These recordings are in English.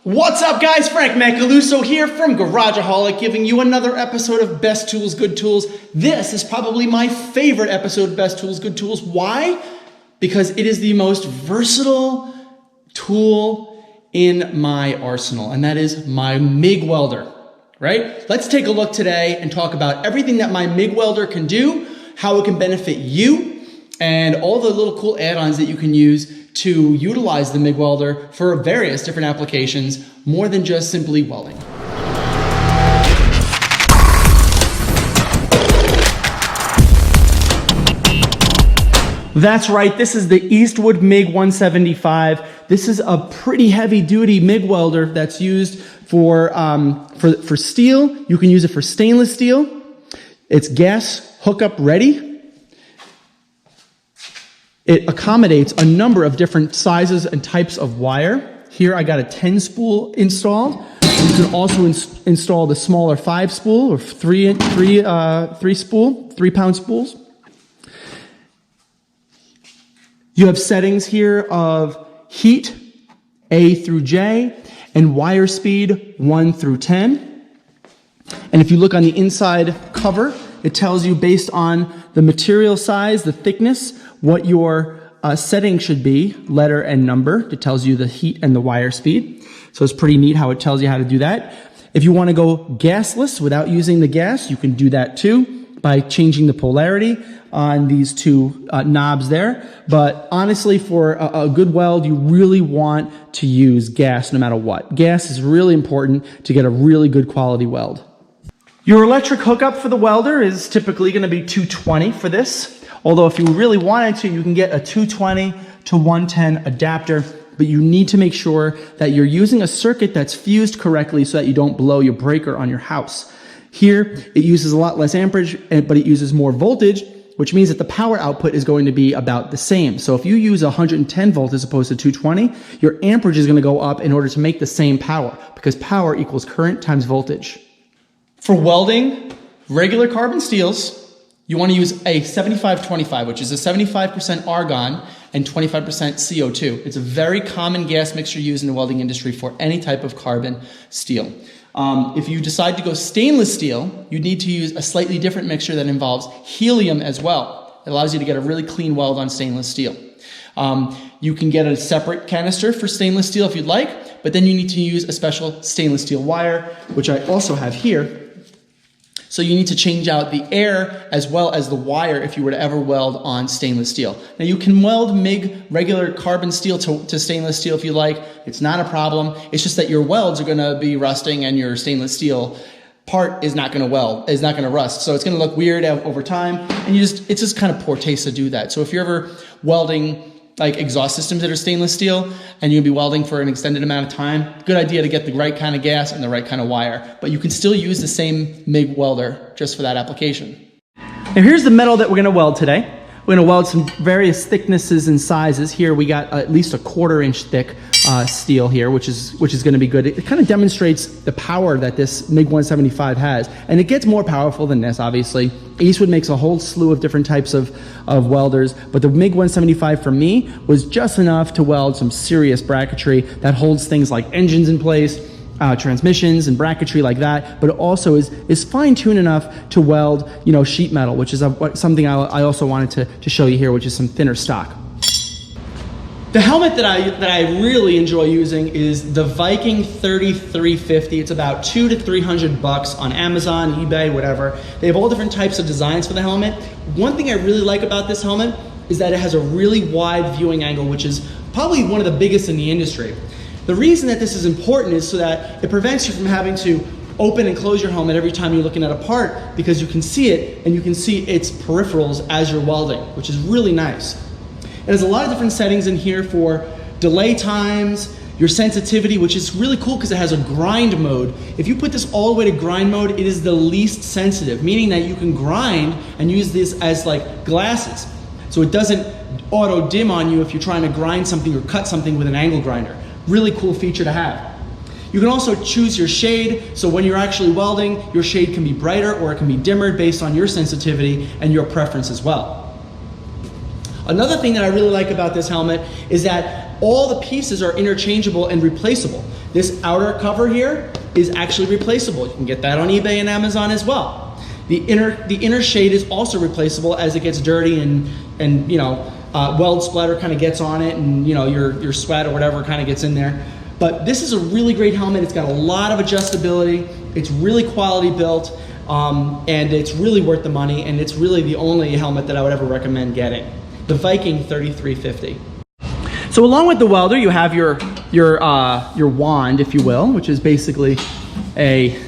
What's up guys, Frank Macaluso here from Garageaholic, giving you another episode of Best Tools, Good Tools. This is probably my favorite episode of Best Tools, Good Tools. Why? Because it is the most versatile tool in my arsenal, and that is my MIG welder, right? Let's take a look today and talk about everything that my MIG welder can do, how it can benefit you, and all the little cool add-ons that you can use to utilize the MIG welder for various different applications, more than just simply welding. That's right, this is the Eastwood Mig175. This is a pretty heavy duty MIG welder that's used for steel. You can use it for stainless steel. It's gas hookup ready. It accommodates a number of different sizes and types of wire. Here I got a 10 spool installed. You can also install the smaller 5 spool or 3 pound spools. You have settings here of heat, A through J, and wire speed, 1 through 10. And if you look on the inside cover, it tells you based on the material size, the thickness, what your setting should be, letter and number. It tells you the heat and the wire speed. So it's pretty neat how it tells you how to do that. If you want to go gasless without using the gas, you can do that too by changing the polarity on these two knobs there. But honestly, for a good weld, you really want to use gas no matter what. Gas is really important to get a really good quality weld. Your electric hookup for the welder is typically going to be 220 for this. Although if you really wanted to, you can get a 220 to 110 adapter, but you need to make sure that you're using a circuit that's fused correctly so that you don't blow your breaker on your house. Here, it uses a lot less amperage, but it uses more voltage, which means that the power output is going to be about the same. So if you use 110 volts as opposed to 220, your amperage is going to go up in order to make the same power, because power equals current times voltage. For welding regular carbon steels, you want to use a 75-25, which is a 75% argon and 25% CO2. It's a very common gas mixture used in the welding industry for any type of carbon steel. If you decide to go stainless steel, you need to use a slightly different mixture that involves helium as well. It allows you to get a really clean weld on stainless steel. You can get a separate canister for stainless steel if you'd like, but then you need to use a special stainless steel wire, which I also have here. So you need to change out the air as well as the wire if you were to ever weld on stainless steel. Now you can weld MIG regular carbon steel to stainless steel if you like. It's not a problem. It's just that your welds are going to be rusting and your stainless steel part is not going to rust. So it's going to look weird over time, and it's just kind of poor taste to do that. So if you're ever welding like exhaust systems that are stainless steel and you'll be welding for an extended amount of time, good idea to get the right kind of gas and the right kind of wire. But you can still use the same MIG welder just for that application. Now here's the metal that we're gonna weld today. We're gonna weld some various thicknesses and sizes. Here we got at least a 1/4 inch thick steel here, which is gonna be good. It kind of demonstrates the power that this MIG175 has. And it gets more powerful than this, obviously. Eastwood makes a whole slew of different types of welders, but the MIG175 for me was just enough to weld some serious bracketry that holds things like engines in place, transmissions and bracketry like that, but it also is fine-tuned enough to weld, sheet metal, which is something I also wanted to show you here, which is some thinner stock. The helmet that I really enjoy using is the Viking 3350. It's about $200 to $300 on Amazon, eBay, whatever. They have all different types of designs for the helmet. One thing I really like about this helmet is that it has a really wide viewing angle, which is probably one of the biggest in the industry. The reason that this is important is so that it prevents you from having to open and close your helmet every time you're looking at a part, because you can see it and you can see its peripherals as you're welding, which is really nice. It has a lot of different settings in here for delay times, your sensitivity, which is really cool because it has a grind mode. If you put this all the way to grind mode, it is the least sensitive, meaning that you can grind and use this as like glasses. So it doesn't auto dim on you if you're trying to grind something or cut something with an angle grinder. Really cool feature to have. You can also choose your shade, so when you're actually welding, your shade can be brighter or it can be dimmer based on your sensitivity and your preference as well. Another thing that I really like about this helmet is that all the pieces are interchangeable and replaceable. This outer cover here is actually replaceable. You can get that on eBay and Amazon as well. The inner shade is also replaceable as it gets dirty and you know, weld splatter kind of gets on it, and you know, your sweat or whatever kind of gets in there. But this is a really great helmet. It's got a lot of adjustability. It's really quality built, and it's really worth the money, and it's really the only helmet that I would ever recommend getting. The Viking 3350. So along with the welder, you have your wand, if you will, which is basically a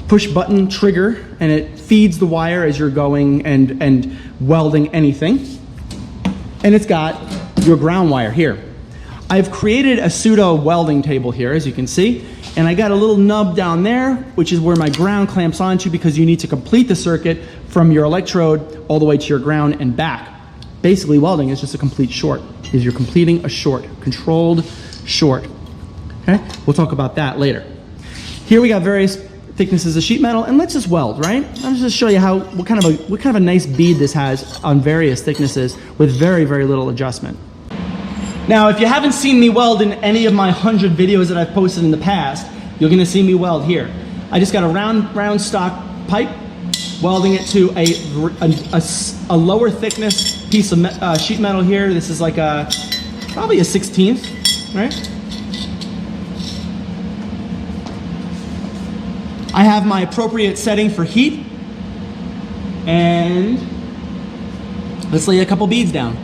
push button trigger, and it feeds the wire as you're going and welding anything. And it's got your ground wire here. I've created a pseudo welding table here, as you can see, and I got a little nub down there, which is where my ground clamps onto, because you need to complete the circuit from your electrode all the way to your ground and back. Basically, welding is just a complete short. You're completing a short, controlled short. Okay, we'll talk about that later. Here we got various thicknesses of sheet metal, and let's just weld, right? I'll just show you what kind of a nice bead this has on various thicknesses with very, very little adjustment. Now, if you haven't seen me weld in any of my 100 videos that I've posted in the past, you're gonna see me weld here. I just got a round stock pipe, welding it to a lower thickness piece of sheet metal here. This is like probably a 1/16, right? I have my appropriate setting for heat, and let's lay a couple beads down.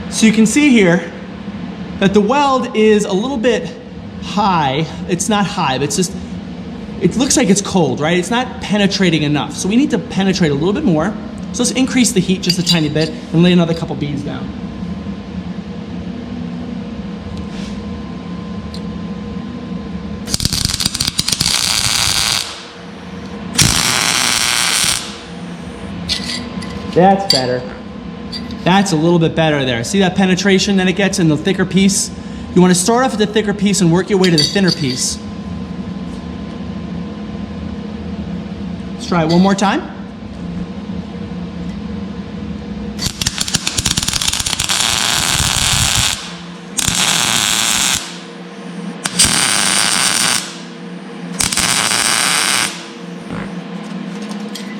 So you can see here that the weld is a little bit high. It's not high, but it's just, it looks like it's cold, right? It's not penetrating enough. So we need to penetrate a little bit more. So let's increase the heat just a tiny bit and lay another couple beads down. That's better. That's a little bit better there. See that penetration that it gets in the thicker piece? You want to start off with the thicker piece and work your way to the thinner piece. Let's try it one more time.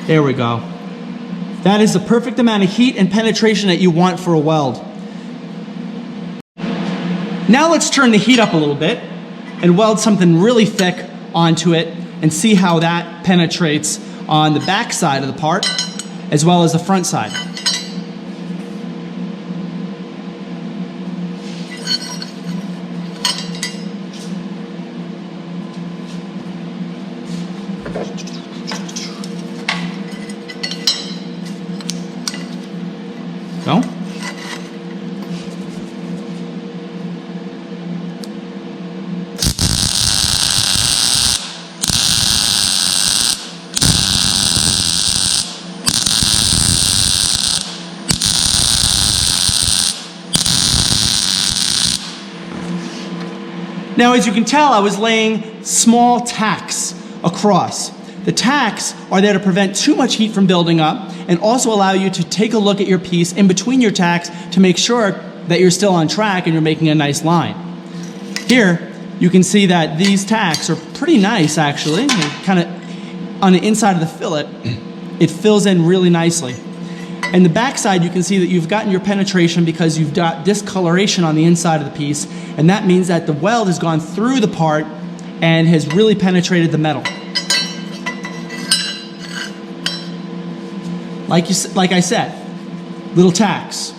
There we go. That is the perfect amount of heat and penetration that you want for a weld. Now let's turn the heat up a little bit and weld something really thick onto it and see how that penetrates on the back side of the part as well as the front side. Go. Now, as you can tell, I was laying small tacks across. The tacks are there to prevent too much heat from building up and also allow you to take a look at your piece in between your tacks to make sure that you're still on track and you're making a nice line. Here, you can see that these tacks are pretty nice, actually. They're kind of on the inside of the fillet, it fills in really nicely. And the back side, you can see that you've gotten your penetration because you've got discoloration on the inside of the piece, and that means that the weld has gone through the part and has really penetrated the metal. Like I said, little tacks.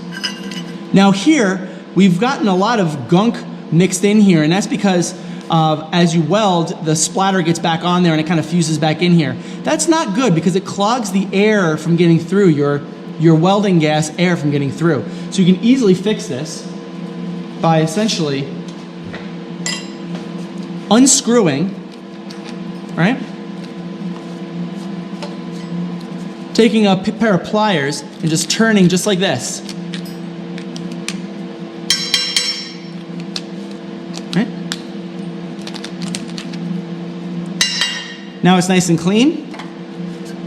Now here, we've gotten a lot of gunk mixed in here, and that's because as you weld, the splatter gets back on there and it kind of fuses back in here. That's not good because it clogs the air from getting through, your welding gas air from getting through. So you can easily fix this by essentially unscrewing, right? Taking a pair of pliers and just turning just like this. Right? Now it's nice and clean.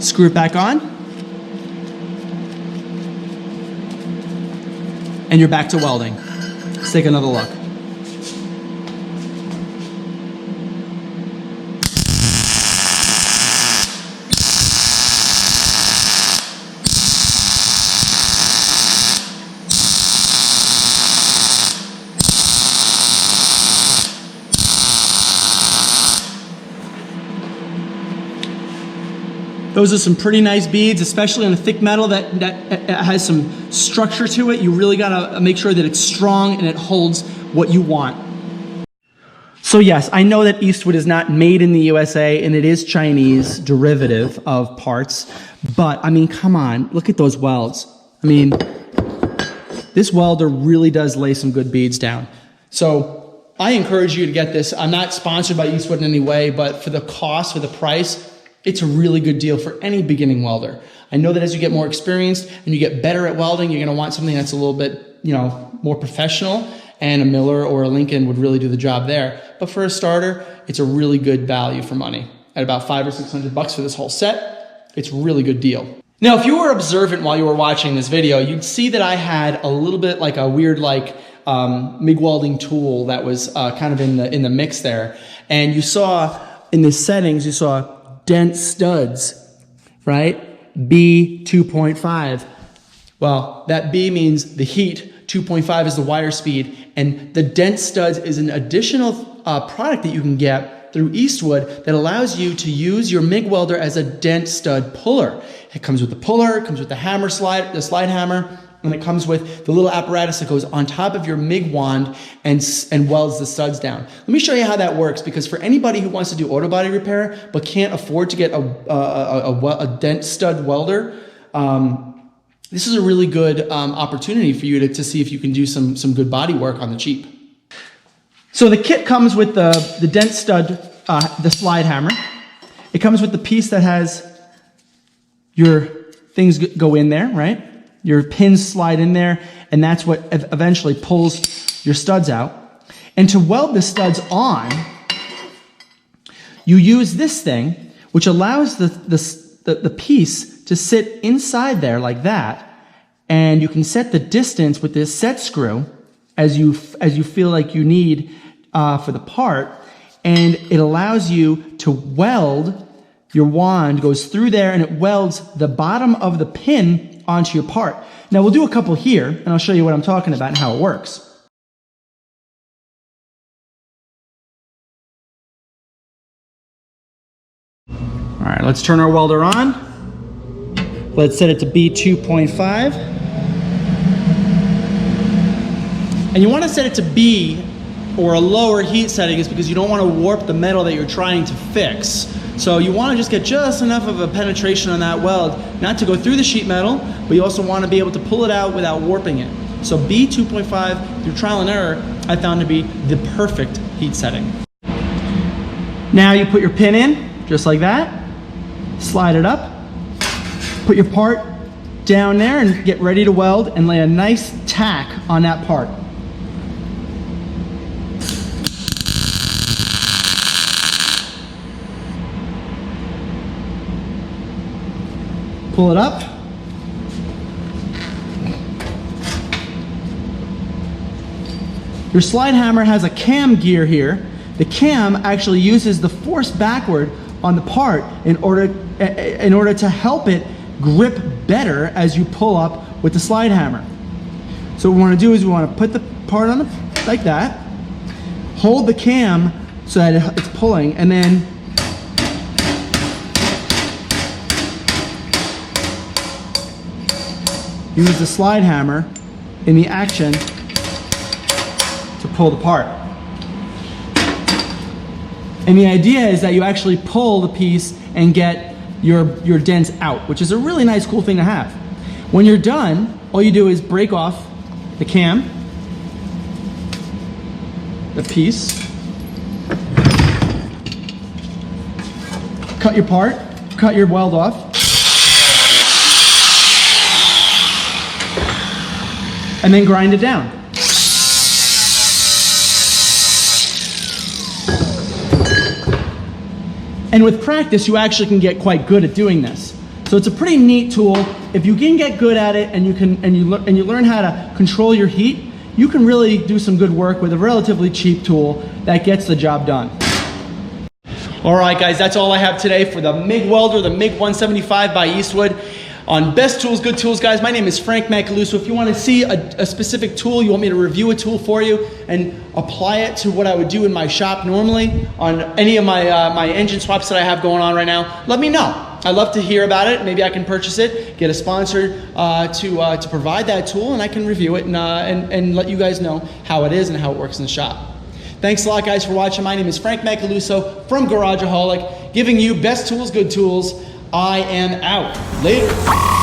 Screw it back on. And you're back to welding. Let's take another look. Those are some pretty nice beads, especially on a thick metal that has some structure to it. You really gotta make sure that it's strong and it holds what you want. So yes, I know that Eastwood is not made in the USA and it is Chinese derivative of parts, but I mean, come on, look at those welds. I mean, this welder really does lay some good beads down. So I encourage you to get this. I'm not sponsored by Eastwood in any way, but for the cost, for the price, it's a really good deal for any beginning welder. I know that as you get more experienced and you get better at welding, you're gonna want something that's a little bit, you know, more professional, and a Miller or a Lincoln would really do the job there. But for a starter, it's a really good value for money. At about $500 or $600 for this whole set, it's a really good deal. Now, if you were observant while you were watching this video, you'd see that I had a little bit like a weird MIG welding tool that was kind of in the mix there. And you saw in the settings, you saw Dent studs, right? B 2.5. Well, that B means the heat, 2.5 is the wire speed, and the Dent studs is an additional product that you can get through Eastwood that allows you to use your MIG welder as a Dent stud puller. It comes with the puller, it comes with the hammer slide, the slide hammer, and it comes with the little apparatus that goes on top of your MIG wand and welds the studs down. Let me show you how that works, because for anybody who wants to do auto body repair but can't afford to get a Dent stud welder, this is a really good opportunity for you to see if you can do some good body work on the cheap. So the kit comes with the Dent stud, the slide hammer. It comes with the piece that has your things go in there, right? Your pins slide in there, and that's what eventually pulls your studs out. And to weld the studs on, you use this thing, which allows the piece to sit inside there like that, and you can set the distance with this set screw as you feel like you need for the part, and it allows you to weld. Your wand goes through there and it welds the bottom of the pin onto your part. Now we'll do a couple here, and I'll show you what I'm talking about and how it works. All right, let's turn our welder on. Let's set it to B 2.5. And you want to set it to B or a lower heat setting is because you don't want to warp the metal that you're trying to fix. So you want to just get just enough of a penetration on that weld, not to go through the sheet metal, but you also want to be able to pull it out without warping it. So B 2.5, through trial and error, I found to be the perfect heat setting. Now you put your pin in, just like that, slide it up, put your part down there and get ready to weld and lay a nice tack on that part. Pull it up. Your slide hammer has a cam gear here. The cam actually uses the force backward on the part in order to help it grip better as you pull up with the slide hammer. So what we want to do is we want to put the part on like that, hold the cam so that it's pulling, and then use the slide hammer in the action to pull the part. And the idea is that you actually pull the piece and get your dents out, which is a really nice, cool thing to have. When you're done, all you do is break off the cam, the piece, cut your part, cut your weld off, and then grind it down. And with practice, you actually can get quite good at doing this. So it's a pretty neat tool. If you can get good at it and you learn how to control your heat, you can really do some good work with a relatively cheap tool that gets the job done. All right, guys, that's all I have today for the MIG welder, the MIG175 by Eastwood. On Best Tools, Good Tools, guys, my name is Frank Macaluso. If you want to see a specific tool, you want me to review a tool for you and apply it to what I would do in my shop normally on any of my engine swaps that I have going on right now, let me know. I'd love to hear about it. Maybe I can purchase it, get a sponsor to provide that tool, and I can review it and let you guys know how it is and how it works in the shop. Thanks a lot, guys, for watching. My name is Frank Macaluso from Garageaholic, giving you Best Tools, Good Tools. I am out. Later.